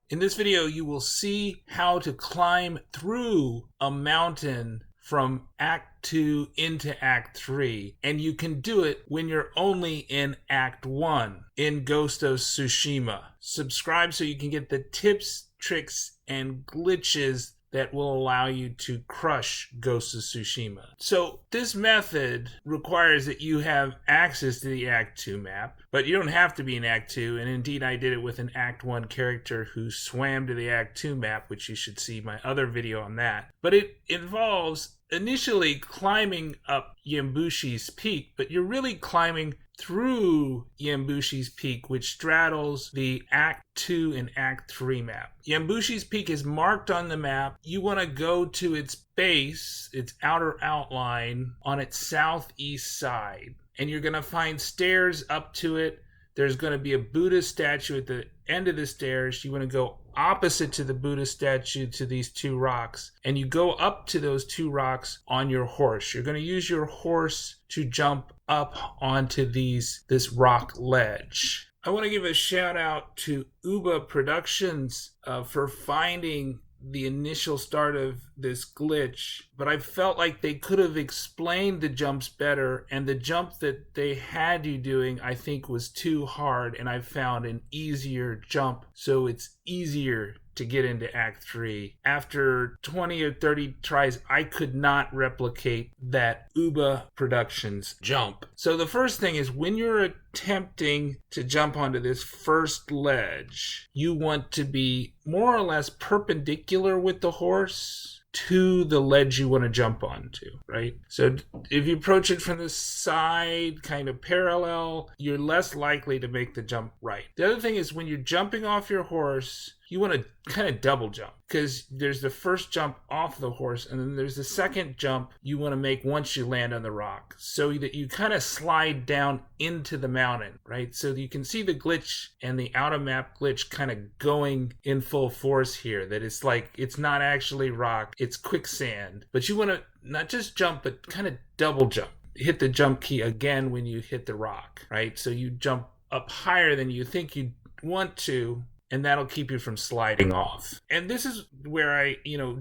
In this video, you will see how to climb through a mountain from Act 2 into Act 3, and you can do it when you're only in Act 1 in Ghost of Tsushima. Subscribe so you can get the tips, tricks, and glitches that will allow you to crush Ghost of Tsushima. So this method requires that you have access to the Act 2 map, but you don't have to be in Act 2, and indeed I did it with an Act 1 character who swam to the Act 2 map, which you should see my other video on that. But it involves initially climbing up Yamabushi's peak, but you're really climbing through Yamabushi's peak, which straddles the Act 2 and Act 3 map. Yamabushi's peak is marked on the map. You want to go to its base, its outer outline, on its southeast side. And you're going to find stairs up to it. There's going to be a Buddha statue at the end of the stairs. You want to go opposite to the Buddha statue to these two rocks, and you go up to those two rocks on your horse. You're going to use your horse to jump up onto this rock ledge. I want to give a shout out to Uba Productions for finding the initial start of this glitch, but I felt like they could have explained the jumps better, and the jump that they had you doing I think was too hard, and I found an easier jump so it's easier to get into Act 3. After 20 or 30 tries, I could not replicate that Uba Productions jump. So the first thing is, when you're attempting to jump onto this first ledge, you want to be more or less perpendicular with the horse to the ledge you want to jump onto, right? So if you approach it from the side, kind of parallel, you're less likely to make the jump right. The other thing is, when you're jumping off your horse, you want to kind of double jump, because there's the first jump off the horse, and then there's the second jump you want to make once you land on the rock, so that you kind of slide down into the mountain, right? So you can see the glitch and the out of map glitch kind of going in full force here, that it's like it's not actually rock, it's quicksand. But you want to not just jump, but kind of double jump. Hit the jump key again when you hit the rock, right? So you jump up higher than you think you want to, and that'll keep you from sliding off. And this is where I,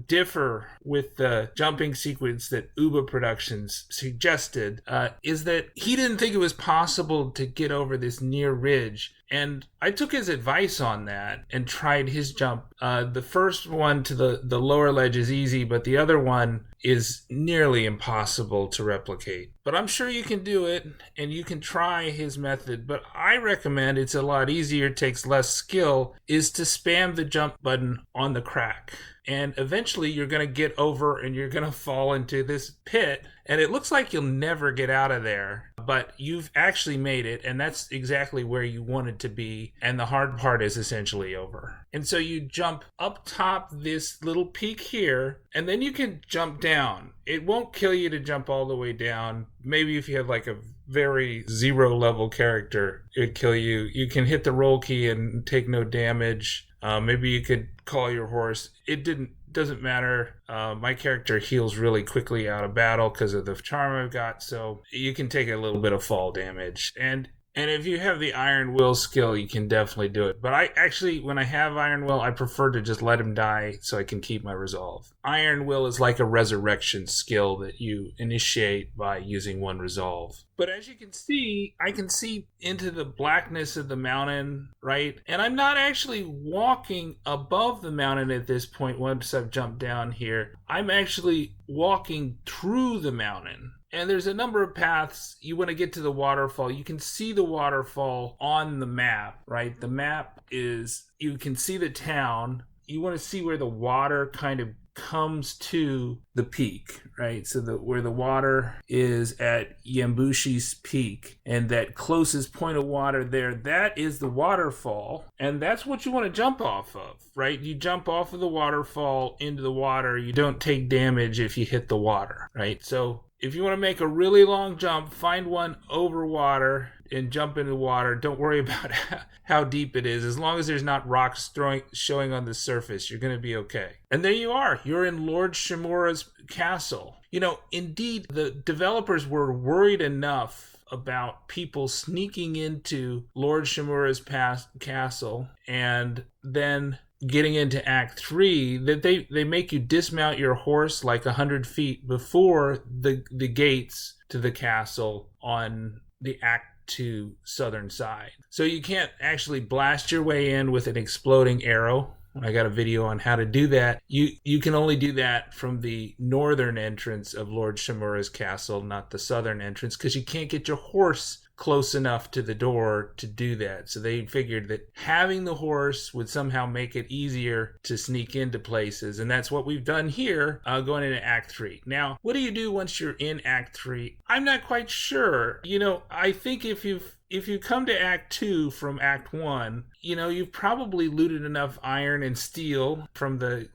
differ with the jumping sequence that Uba Productions suggested, is that he didn't think it was possible to get over this near ridge. And I took his advice on that and tried his jump. The first one to the lower ledge is easy, but the other one is nearly impossible to replicate. But I'm sure you can do it, and you can try his method. But I recommend, it's a lot easier, takes less skill, is to spam the jump button on the crack. And eventually you're going to get over and you're going to fall into this pit, and it looks like you'll never get out of there, but you've actually made it, and that's exactly where you wanted to be, and the hard part is essentially over. And so you jump up top this little peak here, and then you can jump down. It won't kill you to jump all the way down. Maybe if you have like a very zero level character, it'd kill you. You can hit the roll key and take no damage. Maybe you could call your horse. Doesn't matter. My character heals really quickly out of battle because of the charm I've got, so you can take a little bit of fall damage. And if you have the Iron Will skill, you can definitely do it. But I actually, when I have Iron Will, I prefer to just let him die so I can keep my resolve. Iron Will is like a resurrection skill that you initiate by using one resolve. But as you can see, I can see into the blackness of the mountain, right? And I'm not actually walking above the mountain at this point once I've jumped down here. I'm actually walking through the mountain. And there's a number of paths. You want to get to the waterfall. You can see the waterfall on the map, right? The map is, you can see the town. You want to see where the water kind of comes to the peak, right? So where the water is at Yamabushi's peak, and that closest point of water there, that is the waterfall, and that's what you want to jump off of, right? You jump off of the waterfall into the water. You don't take damage if you hit the water, right? So if you want to make a really long jump, find one over water and jump into the water. Don't worry about how deep it is. As long as there's not rocks showing on the surface, you're going to be okay. And there you are. You're in Lord Shimura's castle. Indeed, the developers were worried enough about people sneaking into Lord Shimura's castle and then getting into Act 3 that they make you dismount your horse like 100 feet before the gates to the castle on the Act 2 southern side. So you can't actually blast your way in with an exploding arrow. I got a video on how to do that. You can only do that from the northern entrance of Lord Shimura's castle, not the southern entrance, because you can't get your horse close enough to the door to do that. So they figured that having the horse would somehow make it easier to sneak into places. And that's what we've done here going into Act 3. Now, what do you do once you're in Act 3? I'm not quite sure. I think if you come to Act 2 from Act 1, you've probably looted enough iron and steel from the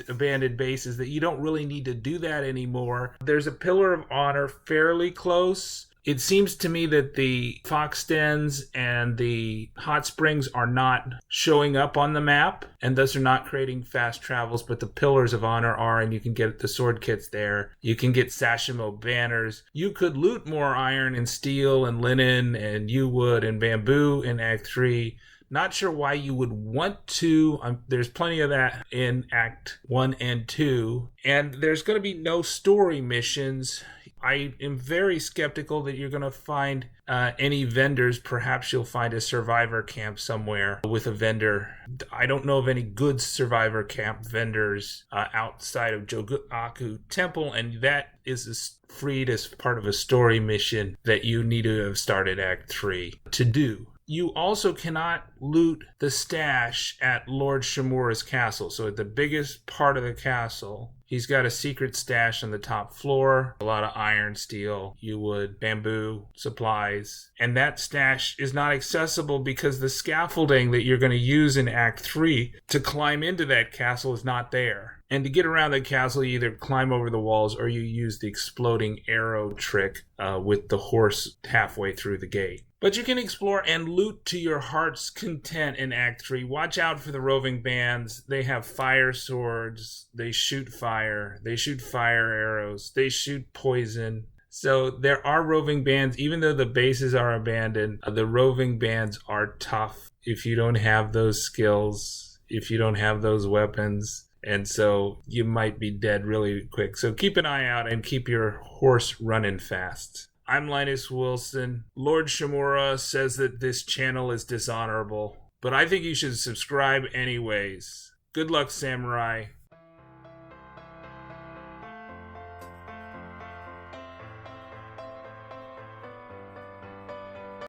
abandoned bases that you don't really need to do that anymore. There's a Pillar of Honor fairly close. It seems to me that the fox dens and the hot springs are not showing up on the map, and thus are not creating fast travels, but the Pillars of Honor are, and you can get the sword kits there. You can get Sashimo banners. You could loot more iron and steel and linen and yew wood and bamboo in Act 3. Not sure why you would want to. There's plenty of that in Act 1 and 2. And there's going to be no story missions. I am very skeptical that you're going to find any vendors. Perhaps you'll find a survivor camp somewhere with a vendor. I don't know of any good survivor camp vendors outside of Jogaku Temple, and that is freed as part of a story mission that you need to have started Act 3 to do. You also cannot loot the stash at Lord Shimura's castle. So at the biggest part of the castle, he's got a secret stash on the top floor. A lot of iron, steel, yew wood, bamboo, supplies. And that stash is not accessible because the scaffolding that you're going to use in Act 3 to climb into that castle is not there. And to get around the castle, you either climb over the walls or you use the exploding arrow trick with the horse halfway through the gate. But you can explore and loot to your heart's content in Act 3. Watch out for the roving bands. They have fire swords. They shoot fire. They shoot fire arrows. They shoot poison. So there are roving bands. Even though the bases are abandoned, the roving bands are tough if you don't have those skills, if you don't have those weapons. And so you might be dead really quick. So keep an eye out and keep your horse running fast. I'm Linus Wilson. Lord Shimura says that this channel is dishonorable, but I think you should subscribe anyways. Good luck, Samurai.